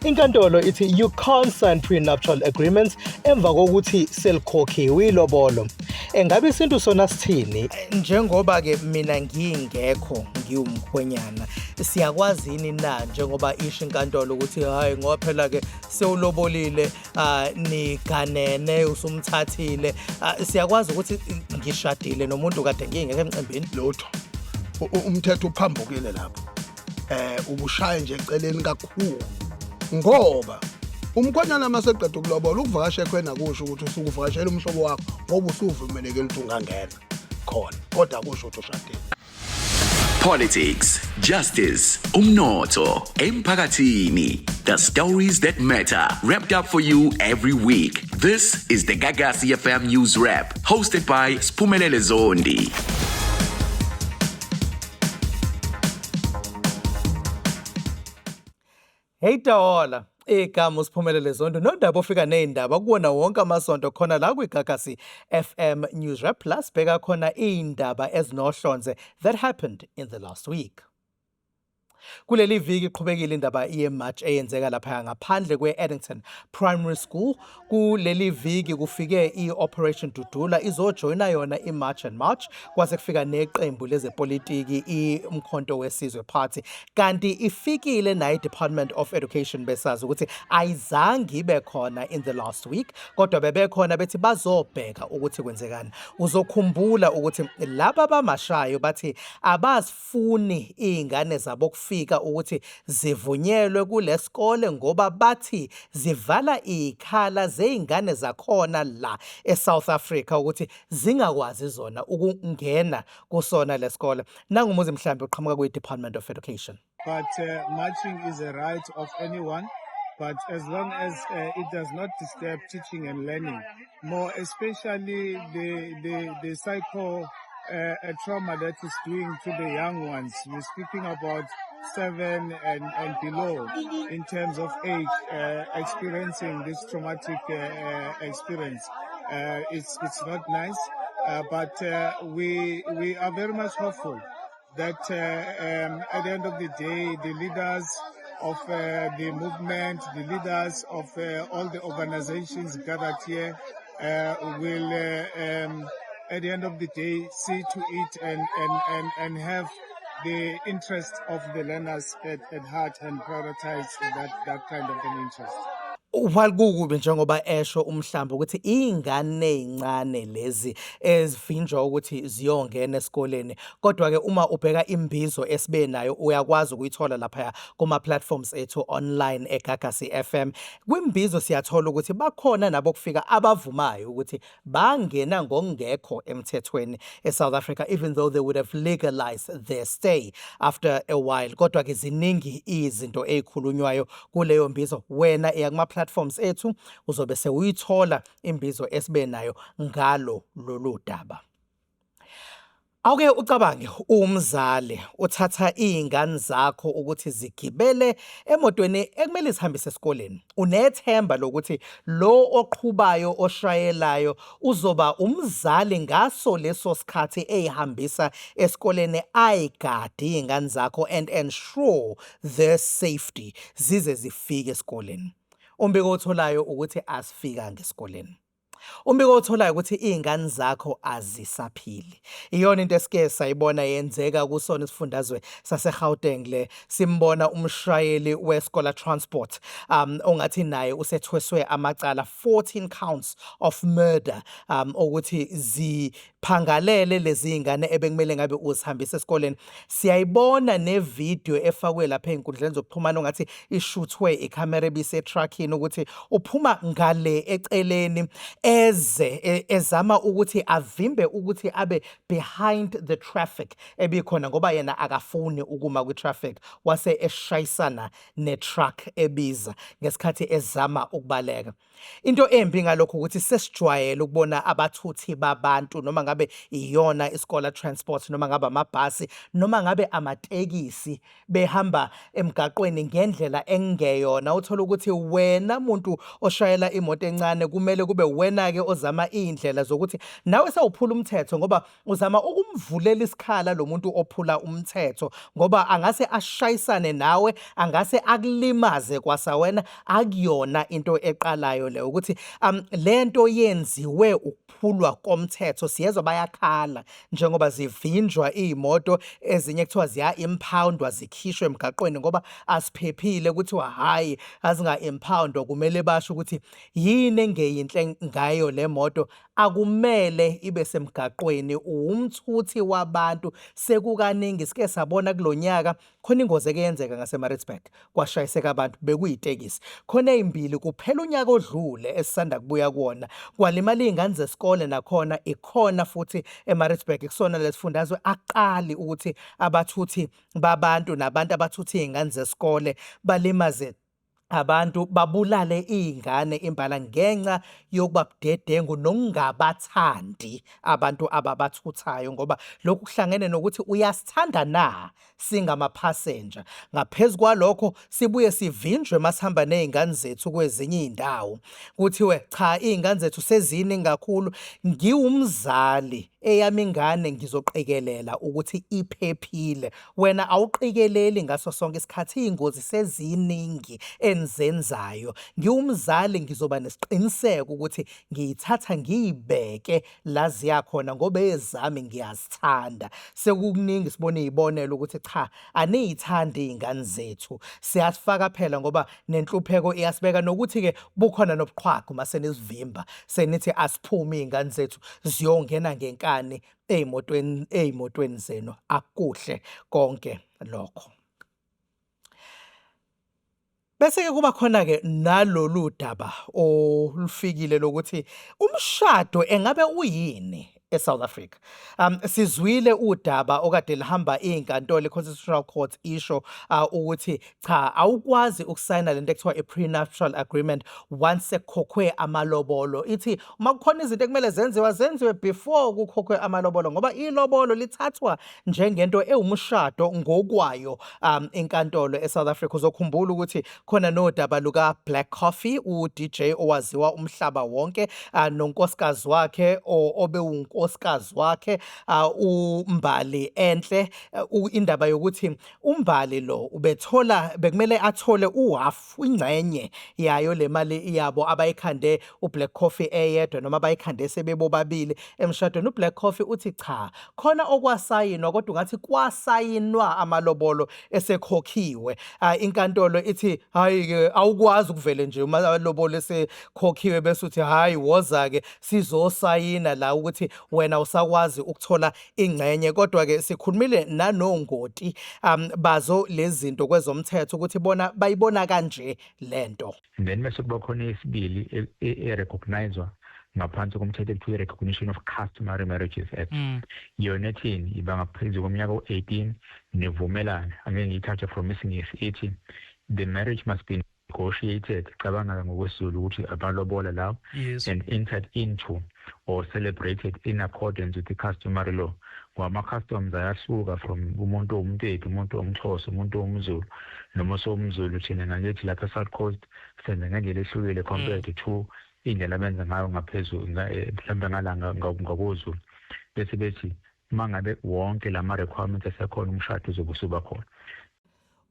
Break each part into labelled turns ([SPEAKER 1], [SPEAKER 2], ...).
[SPEAKER 1] Inkantolo ithi you can't sign prenuptial agreements emva kokuthi selikhokhiwe ilobolo. Engabe isintu sona sithini? Njengoba ke mina ngingekho ngiwumkhwenyana, siyakwazi yini na njengoba isho inkantolo ukuthi hayi ngoba phela ke sewulobolile niganene usumthathile, siyakwazi ukuthi ngishadile nomuntu kade ngingekho emcimbini
[SPEAKER 2] lotho umthetho uphambukile lapho ubushaya nje eceleni kakhulu ngoba umkhonyana maseqeda ukulobola ukuvakasha ekhwena kusho ukuthi usukuvakashela umhlobo wakho ngoba usuvumeleke ukuthi ungangena khona kodwa kusho ukuthi ushadile.
[SPEAKER 3] Politics, justice, umnotho, emphakathini. The stories that matter, wrapped up for you every week. This is the Gagasi FM News Wrap, hosted by Spumelele Zondi.
[SPEAKER 1] Hey Taola, igama uSiphumelele Zondo nondaba ofika nezindaba kuwona wonke amasonto khona la kwiGagasi FM News Wrap plus bheka khona izindaba ezinohlonze that happened in the last week. Kuleli viki iqhubekile indaba yematch eyenzeka lapha ngaphandle kweEddington Primary School. Kuleli viki kufike iOperation Dudula izojoyina yona iMarch and March kwase kufika neqembu lezepolitiki iMkhonto weSizwe Party, kanti ifikile nayi Department of Education besazi ukuthi ayizange ibe khona in the last week, kodwa bebekhona bethi bazobheka ukuthi kwenzekani. Uzokhumbula ukuthi laba bamashayo bathi abasifuni izingane zabo kufika ukuthi zivunyelwe kulesikole ngoba bathi zivala ikhala zeingane zakhona la eSouth Africa ukuthi zingakwazi zona ukungena kusona lesikole. Nangumuzi mhlambe uqhamuka kwi-Department of Education.
[SPEAKER 4] But marching is a right of anyone, but as long as it does not disturb teaching and learning, more especially the psycho trauma that is doing to the young ones. We're speaking about 7 and below in terms of age, experiencing this traumatic experience. It's not nice, but we are very much hopeful that at the end of the day, the leaders of the movement, the leaders of all the organizations gathered here will at the end of the day see to it and have the interest of the learners at heart and prioritize that kind of an interest.
[SPEAKER 1] Walukube njengoba esho umhlambo ukuthi izingane ezincane lezi ezivinjwa ukuthi ziyongena esikoleni, kodwa ke uma ubheka imbizo esibe nayo uyakwazi ukuyithola lapha kuma platforms ethu online eGagasi FM. Kwimbizo siyathola ukuthi bakhona nabo kufika abavumayo ukuthi bangena ngokungekho emthethweni eSouth Africa, even though they would have legalized their stay after a while. Kodwa ke ziningi izinto ezikhulunywayo kuleyo mbizo. Wena eyakuma platforms ethu uzobe sewuyithola imbizo esibe nayo ngalo lolu daba. Awuke ucabange umzali uthatha izingane zakho ukuthi zigibele emotweni ekumele zihambise esikoleni. Unethemba lokuthi lo oqhubayo oshayelayo uzoba umzali ngaso leso sikhathi eyihambisa esikoleni ayigade izingane zakho and ensure their safety zize zifike esikoleni. Umbiko otholayo ukuthi asifika ngesikoleni. Umbiko otholayo ukuthi izingane zakho azisaphili. Iyona into esike sayibona yenzeka kusona isifundazwe saseGauteng le, simbona umshayeli weScholar Transport ongathi naye usethweswe amacala 14 counts of murder ukuthi ziphangalele lezi zingane ebekumele ngabe uzihambisa esikoleni. Siyayibona nevideo efakwe lapha ezinkundleni zokuxhumana ongathi ishuthwe icamera ebise truckini ukuthi uphuma ngale eceleni ezama ukuthi avimbe ukuthi abe behind the traffic ebikhona ngoba yena akafuni ukuma kwi-traffic, wase eshayisana netruck ebiza ngesikhathi ezama ukubaleka. Into embi ngalokho ukuthi sesijwayele ukubona abathuthi babantu noma ngabe iyona iScholar Transport noma ngabe amabhasi noma ngabe amatekisi behamba emgaqweni ngendlela engeyona. Uthola ukuthi wena muntu oshayela imoto encane kumele kube wena ukhona-ke ozama iy'ndlela zokuthi nawe sewuphula umthetho ngoba uzama ukumvulela isikhala lo muntu ophula umthetho ngoba angase ashayisane nawe, angase akulimaze kwasawena, akuyona into eqalayo le ukuthi lento yenziwe ukuphulwa komthetho. Siyezwa bayakhala njengoba zivinjwa iy'moto ezinye kuthiwa ziya-impoundwa zikhishwe emgaqweni ngoba asiphephile, kuthiwa hhayi azinga-impoundwa, kumele basho ukuthi yini engeyinhle ngayo le moto. Akumele ibe semgaqweni, umthuthi wabantu. Sekukaningi sike sabona kulo nyaka khona ingozi eke yenzeka ngase-Maritzburg, kwashayiseka abantu bekuyitekisi. Khona ey'mbili kuphela unyaka odlule esisanda kubuya kuwona, kwalimala iy'ngane zesikole nakhona. Ikhona futhi e-Maritzburg, kusona lesifundazwe aqali ukuthi abathuthi babantu nabantu abathutha iy'ngane zesikole balimaze abantu, babulale iy'ngane imbala ngenxa yokuba budedengu nokungabathandi abantu ababathuthayo ngoba lokhu kuhlangene nokuthi uyasithanda na singamaphasenja. Ngaphezu kwalokho sibuye sivinjwe masihamba ney'ngane zethu kwezinye iy'ndawo kuthiwe cha iy'ngane zethu seziningi kakhulu. Ngiwumzali, eyami ingane ngizoqikelela ukuthi iphephile. Wena awuqikeleli ngaso sonke isikhathi, iy'ngozi seziningi enizenzayo. Ngiwumzali ngizoba nesiqiniseko ukuthi ngiyithatha ngiyibeke la ziyakhona ngoba ezami ngiyazithanda. Sekukuningi sibona iy'bonelo ukuthi cha aniy'thandi iy'ngane zethu, siyasifaka phela ngoba nenhlupheko iyasibeka nokuthi-ke bukhona nobuqhwago masenizivimba senithi asiphumi iy'ngane zethu ziyongena ngenkani ey'motweni zenu. Akuhle konke lokho. Bese-ke kuba khona-ke nalolu daba olufikile lokuthi umshado engabe uyini eSouth Africa. Sizwile udaba okade lihamba inkantolo i-Constitutional Court isho ukuthi cha awukwazi ukusayina lento ekuthiwa i-prenuptial agreement once sekukhokhwe amalobolo. Ithi uma kukhona izinto ekumele zenziwe before kukhokhwe amalobolo ngoba ilobolo lithathwa njengento ewumshado ngokwayo inkantolo eSouth Africa. Uzokhumbula ukuthi khona nodaba luka Black Coffee, u-DJ owaziwa umhlaba wonke, nonkosikazi wakhe obe unkosikazi wakhe uMbali Enhle. Indaba yokuthi uMbali lo bekumele athole uhafu, ingxenye yayo le mali yabo abayikhande uBlack Coffee eyedwa noma abayikhande sebebobabili emshadweni. uBlack Coffee uthi cha khona okwasayinwa kodwa ngathi kwasayinwa amalobolo esekhokhiwe. Inkantolo ithi hayi-ke awukwazi ukuvele nje amalobolo esekhokhiwe bese uthi hayi woza-ke sizosayina la ukuthi wena usakwazi ukuthola ingxenye. Kodwa-ke sikhulumile nanongoti bazo lezi zinto kwezomthetho ukuthi bona bayibona kanje lento.
[SPEAKER 5] Then bese kuba khona isibili erecognizwa ngaphansi komthetho ekuthiwa i-Recognition of Customary Marriages Act. Yona ethini iba ngaphezu komnyaka u-18 nevumelana, angeke ngiyithathe from isingisi ithi the marriage must be negotiated, cabanga ngokwesizulu ukuthi abalobola lawo, and entered into or celebrated in accordance with the customary law. Kwama-customs ayahluka from umuntu owumthetho, umuntu owumXhosa, umuntu owumZulu, noma sowumZulu thina ngakithi lapha eSouth Coast senza ngendlela ehlukile compared to indlela abenza ngayo ngaphezulu mhlawumbe ngalanga ngakozulu. Bese bethi uma ngabe wonke lama-requirements asekhona umshado uzobe usuba khona.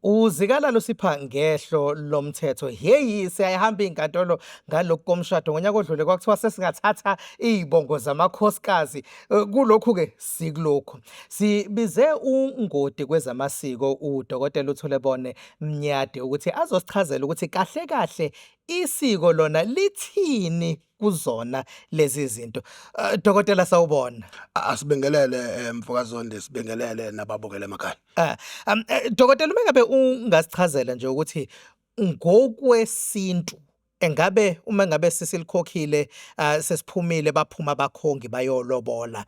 [SPEAKER 1] Uzikala lusipha ngehlo lomthetho. Heyi siyayihamba inkantolo ngalokho komshado. Ngonyaka odlule kwakuthiwa sesingathatha izibongo zamakhosikazi. Kulokhu-ke sikulokhu. Sibize ungoti kwezamasiko uDokotela uThulebone Mnyade ukuthi azosichazela ukuthi kahle kahle isiko lona lithini kuzona lezi zinto. Dokotela sawubona.
[SPEAKER 2] Asibingelele Mfokazondi, sibingelele nababukele emakhaya.
[SPEAKER 1] Dokotela uma ngabe ungasichazela nje ukuthi ngokwesintu engabe uma ngabe sesilikhokhile sesiphumile baphuma bakhongi bayolobola,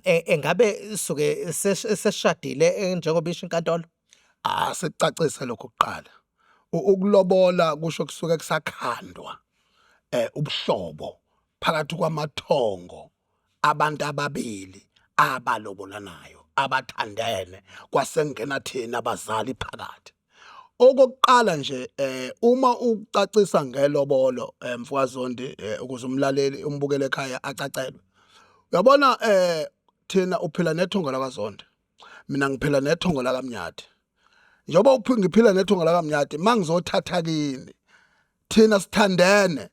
[SPEAKER 1] engabe suke seshadile njengoba isho inkantolo?
[SPEAKER 2] Asicacise lokho kuqala. Ukulobola kusho kusuke kusakhandwa ubuhlobo phakathi kwamathongo abantu ababili abalobolanayo abathandene kwasengena thina abazali phakathi. Okokuqala nje uma ucacisa ngelobolo mfwazondi ukuze umlaleli umbukele ekhaya acacelwe. Uyabona thina uphila nethonga lakaZonda. Mina ngiphila nethonga lakaMnyati. Njoba ngiphila nethonga lakaMnyati mangizothatha kini. Thina sithandene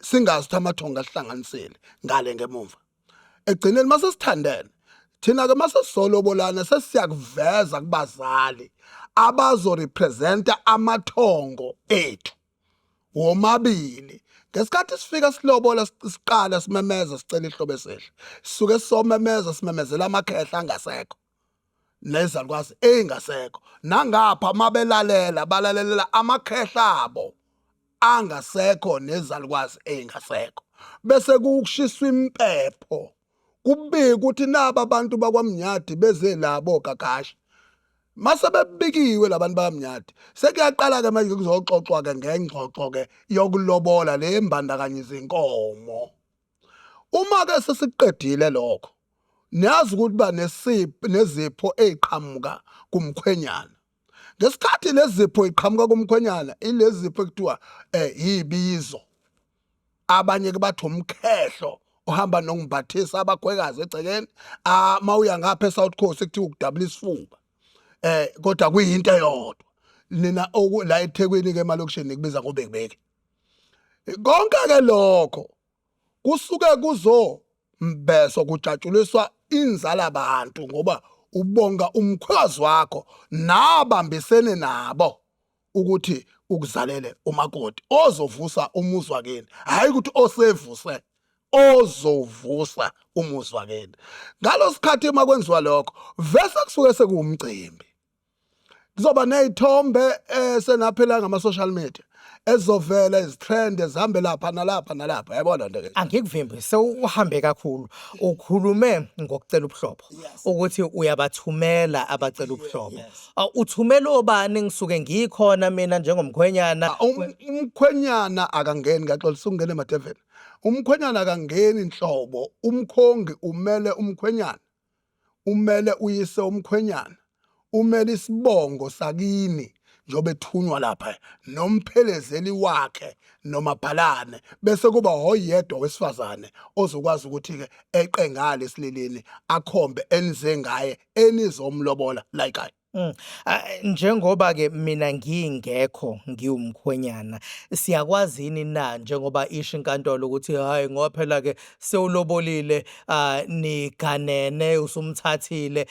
[SPEAKER 2] singazi ukuthi amathonga ahlanganisile ngale ngemuva. Egcineni mase sithandene thina ke mase sisolobolana sesiyakuveza kubazali abazo representa amathongo ethu womabili. Ngesikhathi sifika silobola siqala simemeza sicela ihlobo esihle. Sisuke somemeza simemezela amakhehla angasekho. Nezalukwazi engasekho. Nangapha mabelalela balalelela amakhehla abo angasekho nezalukwazi engasekho. Bese kushiswa impepho. Kubika ukuthi naba abantu bakwaMnyati beze labo Gagashi. Mase bebikiwe labantu baMnyati sekuyaqala ke manje kuzoxoxwa ke ngengxoxo ke yokulobola le mbandakanye izinkomo. Uma ke sesiqedile lokho niyazi ukuthi ba nezipho eziqhamuka kumkhwenyana. Ngesikhathi lezipho iqhamuka kumkhwenyana ilezipho ekuthiwa yibizo. Abanye ke bathi umkhehlo ohamba nongibhathisa abakhwekazi egcekeni mawuya ngapha eSouth Coast ekuthiwa ukudabula isifuba. Kodwa kuyinto eyodwa nina la eThekwini ke emalokishini kubiza ngobekubeke. Konke ke lokho kusuke kuzo mbeso kujatshuliswa inzala abantu ngoba ubonga umkhwazi wakho nabambisene nabo ukuthi ukuzalele umakoti ozovusa umuzi wakini hayi ukuthi osevuse ozovusa umuzi wakini. Ngalosikhathi makwenziwa lokho vese kusuke sekuwumcimbi. Kuzoba nezithombe senaphela ngama social media ezovela izitrend ezihambe lapha nalapha nalapha yabona nto ke.
[SPEAKER 1] Angikuvimbi sewuhambe kakhulu ukhulume ngokucela ubuhlobo ukuthi uyabathumela abacela ubuhlobo. Uthumela obani ngisuke ngikhona mina njengomkhwenyana.
[SPEAKER 2] Umkhwenyana akangeni ngaxolisa ungene emadeveni. Umkhwenyana akangeni inhlobo umkhongi umele umkhwenyana. Umele uyise umkhwenyana. Umele isibongo sakini njobe ethunywa lapha nomphelezeli wakhe nomabhalane bese kuba hoyedwa wesifazane ozokwazi ukuthi ke eqe ngale sililini akhombe enize ngaye enizomlobola like I.
[SPEAKER 1] Njengoba ke mina ngingekho ngiwumkhwenyana siyakwazini na njengoba isho inkantolo ukuthi hayi ngoba phela ke sewulobolile niganene usumthathile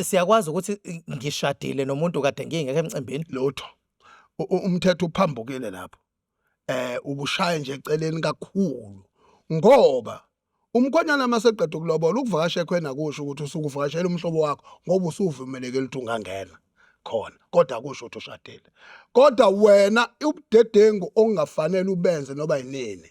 [SPEAKER 1] siyakwazi ukuthi ngishadile nomuntu kade ngingekho emcimbini
[SPEAKER 2] lutho umthetho uphambukile lapho ubushaya nje eceleni kakhulu ngoba umkhwenyana maseqeda ukulobola ukuvakasha ekhwena kusho ukuthi usukuvakashela umhlobo wakho ngoba usuvumelekile ukuthi ungangena khona kodwa kusho ukuthi ushadile. Kodwa wena ubudedengu ongafanele ubenze noba yinini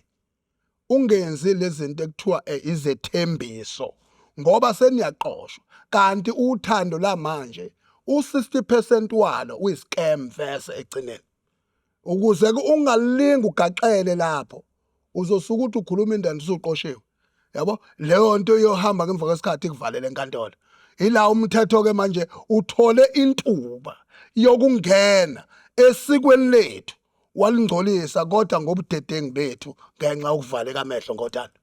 [SPEAKER 2] ungenzi lezi zinto ekuthiwa izethembiso ngoba seniyaqoshwa kanti uthando lamanje u60% walo uyiscam verse egcineni. Ukuze ungalingi ugaxele lapho uzosuka ukuthi ukhuluma indaba usuqoshiwe. Yabo leyo nto iyohamba ngemva kwesikhathi kuvalele enkantolo. Ila umthetho ke manje uthole intuba yokungena esikweni lethu walingcolisa kodwa ngobudedengu bethu ngenxa ukuvaleka amehlo ngothando.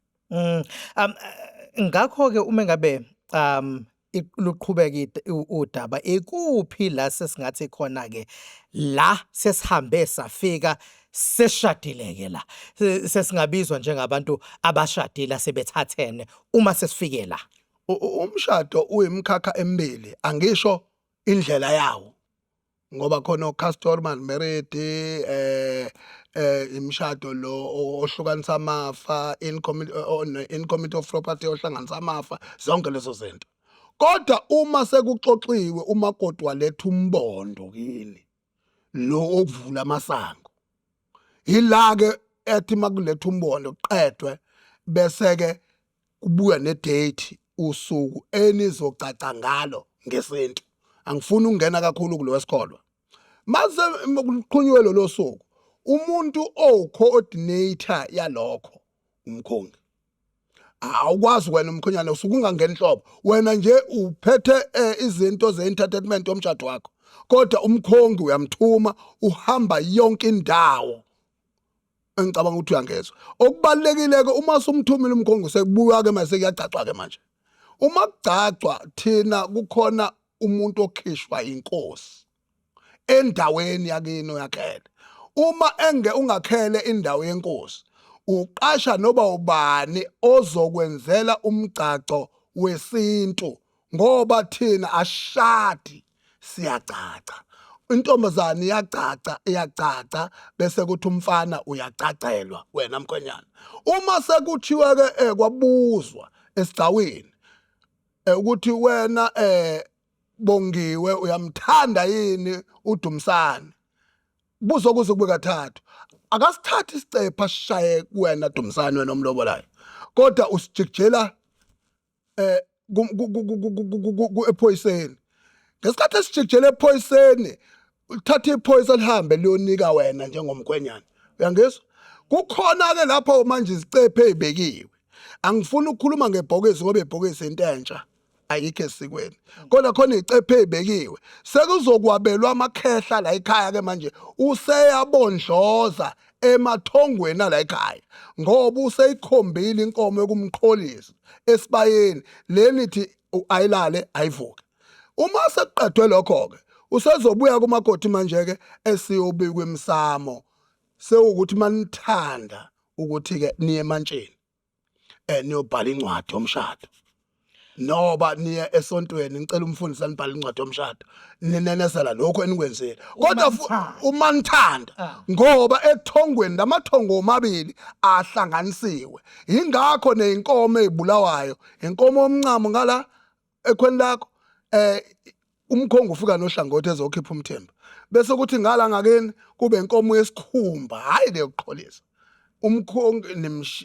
[SPEAKER 1] Ngakho ke uma ngabe luqhubeka udaba ikuphi la sesingathi khona ke la sesihambe safika seshadileke la sesingabizwa njengabantu abashadile sebethathene uma sesifike la.
[SPEAKER 2] Umshado uyimkhakha emibili angisho indlela yawo ngoba khona customary marriage imshado lo ohlukanisa amafa in committee of property ohlanganisa amafa zonke lezo zinto. Kodwa uma sekuxoxiwe umakoti waletha umbondo kini lo okuvula amasango ila ke ethi makuletha umbondo qedwe bese ke kubuya nedate usuku enizocaca ngalo ngesintu. Angifuni ukungena kakhulu kulo wesikholwa. Mase kuqhunywe lo suku umuntu o-coordinator yalokho umkhongi. Awukwazi wena umkhonyana usuke ungangena inhlobo wena nje uphethe izinto ze-entertainment yomshado wakho kodwa umkhongi uyamthuma uhamba yonke indawo engicabanga ukuthi uyangezwa okubalekile ke uma sumthumile umkhongi sekubuya ke mase kuyacacwa ke manje uma kugcacwa thina kukhona umuntu okhishwa inkosi endaweni yakini yakhele uma ungakhele indawo yenkosi uqasha noba ubani ozokwenzela umgcaco wesintu ngoba thina ashadi siyacaca intombazane iyacaca bese kuthi umfana uyacacelwa wena mkhwenyana uma sekuthiwe ke kwabuzwa esigcaweni ukuthi wena Bongiwe uyamthanda yini uDumsane buzo kuze kube kathathu akasithathi isicepha sishaye kuwena Dumsane wena omlobolayo kodwa usijikjela ephoyiseni ngesikhathi esijikjela ephoyiseni uthatha iphoyisa lihambe liyonika wena njengomkhwenyana uyangizwa kukhona ke lapho manje izicephe ezibekiwe angifuni ukukhuluma ngebhokisi ngoba ibhokisi into entsha ayikho esikweni kodwa khona izicephe ezibekiwe sekuzokwabelwa amakhehla la ekhaya ke manje useyabondloza emathongweni la ekhaya ngoba useyikhombile inkomo yokumqholisa esibayeni lenithi ayilale ayivuke uma sekuqedwe lokho ke usezobuya kumakoti manje ke esiyobikwa emsamo sewukuthi manithanda ukuthi ke niye emantsheni niyobhala incwadi yomshado noba niye esontweni ngicela umfundisi anibhala incwadi yomshado ninenezela lokho enikwenzile kodwa uma nithanda ngoba ekuthongweni lamathongo omabili ahlanganisiwe ingakho neinkomo ezibulawayo inkomo omncamo ngala ekhweni lakho umkhongo ufika nohlangothi ezokhipha umthemba bese kuthi ngala ngakeni kube inkomo yesikhumba hayi leyokuqholisa umkhongi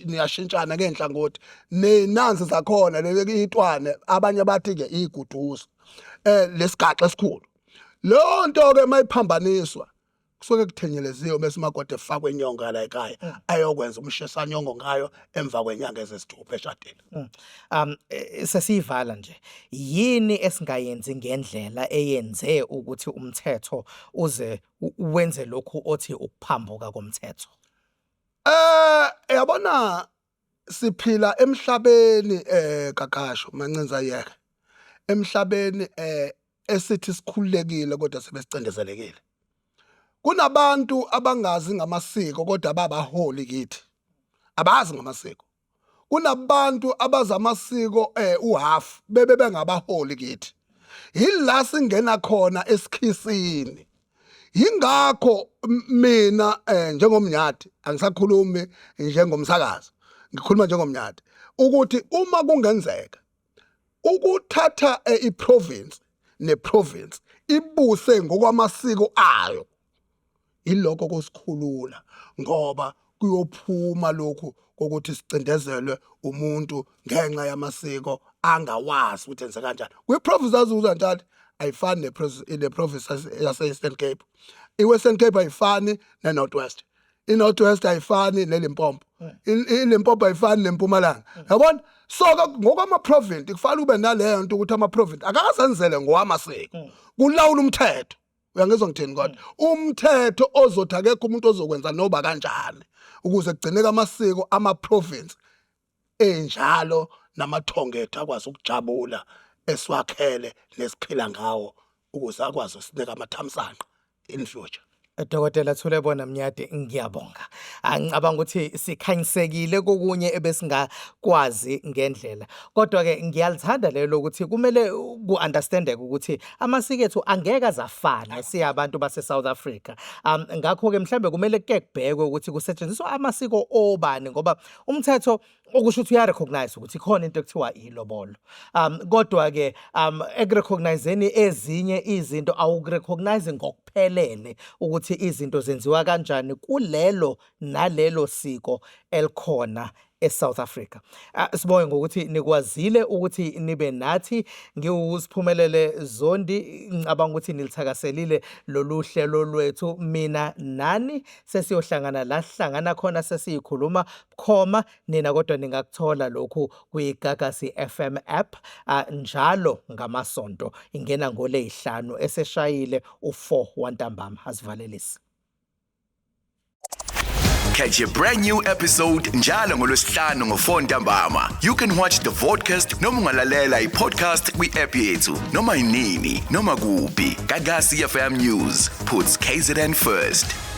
[SPEAKER 2] niyashintshana ngenhlangothi nenanzi zakhona lelekitwane abanye bathi ke iguduso lesigaxa esikhulu lo nto ke mayiphambaniswa kusuke kuthenyeleziwe bese umakoti efakwe inyonga la ekhaya ayokwenza umshesanyongo ngayo emva kwenyanga ezesithupha eshadile
[SPEAKER 1] sesiyivala nje yini esingayenzi ngendlela eyenze ukuthi umthetho uze wenze lokhu othi ukuphambuka komthetho
[SPEAKER 2] yabona siphila emhlabeni kakasho mancenza yeke emhlabeni esithi sikhululekile kodwa sebesicendezelekile kunabantu abangazi ngamasiko kodwa babaholi kithi abazi ngamasiko kunabantu abazamasiko uhalf bebe bengabaholi kithi yila singena khona esikhisini yingakho mina njengomnyati angisakhulumi njengomsakazi ngikhuluma njengomnyati ukuthi uma kungenzeka ukuthatha iprovince neprovince ibuse ngokwamasiko ayo ilokho kusikhulula ngoba kuyophuma lokhu kokuthi sicindezelwe umuntu ngenxa yamasiko angawazi ukuthi enze kanjani kwiprovince azuzantali ayifani neprovince yase-Eastern Cape iWestern Cape ayifani neNorthwest iNorthwest ayifani neLimpopo iLimpopo ayifani neMpumalanga yabona so ngokwama-province kufanele ube naleyo nto ukuthi ama-province akakazenzele ngowamasiko kulawula umthetho uyangizwa ngithini kodwa umthetho ozothi akekho umuntu ozokwenza noba kanjani ukuze kugcineke amasiko ama-province enjalo namathongetho akwazi ukujabula esiwakhele nesiphila ngawo ukuze akwazi usinika amathamsanqa in future.
[SPEAKER 1] Dokotela Thulebona Mnyade ngiyabonga. Angicabanga ukuthi sikhanyisekile kokunye ebesingakwazi ngendlela. Kodwa ke ngiyalithanda lelo ukuthi kumele ku-understandeke ukuthi amasiko ethu angeke azafana siyabantu base South Africa. Ngakho ke mhlambe kumele kubhekwe ukuthi kusetshenziswa amasiko obani ngoba umthetho okusho ukuthi uyarecognize ukuthi khona into ekuthiwa ilobolo. Kodwa ke ekurecognizeni ezinye izinto awukurecognize ngokuphelele ukuthi izinto zenziwa kanjani kulelo nalelo siko elikhona eSouth Africa. Sibonge ngokuthi nikwazile ukuthi nibe nathi ngiwusiphumelele Zondi, ngicabanga ukuthi nilithakaselile lolu hlelo lwethu. Mina nani sesiyohlangana la hlangana khona sesiyikhuluma khoma nina, kodwa ningakuthola lokhu kwiGagasi FM app njalo ngamasonto, ingena ngoLwesihlanu eseshayile u4 wantambama. Asivalelisi.
[SPEAKER 3] Catch a brand new episode njalo ngoLwesihlanu ngo4 ntambama. You can watch the vodcast noma ungalalela i-podcast kwi-app yethu noma inini noma kuphi. Gagasi FM News puts KZN first.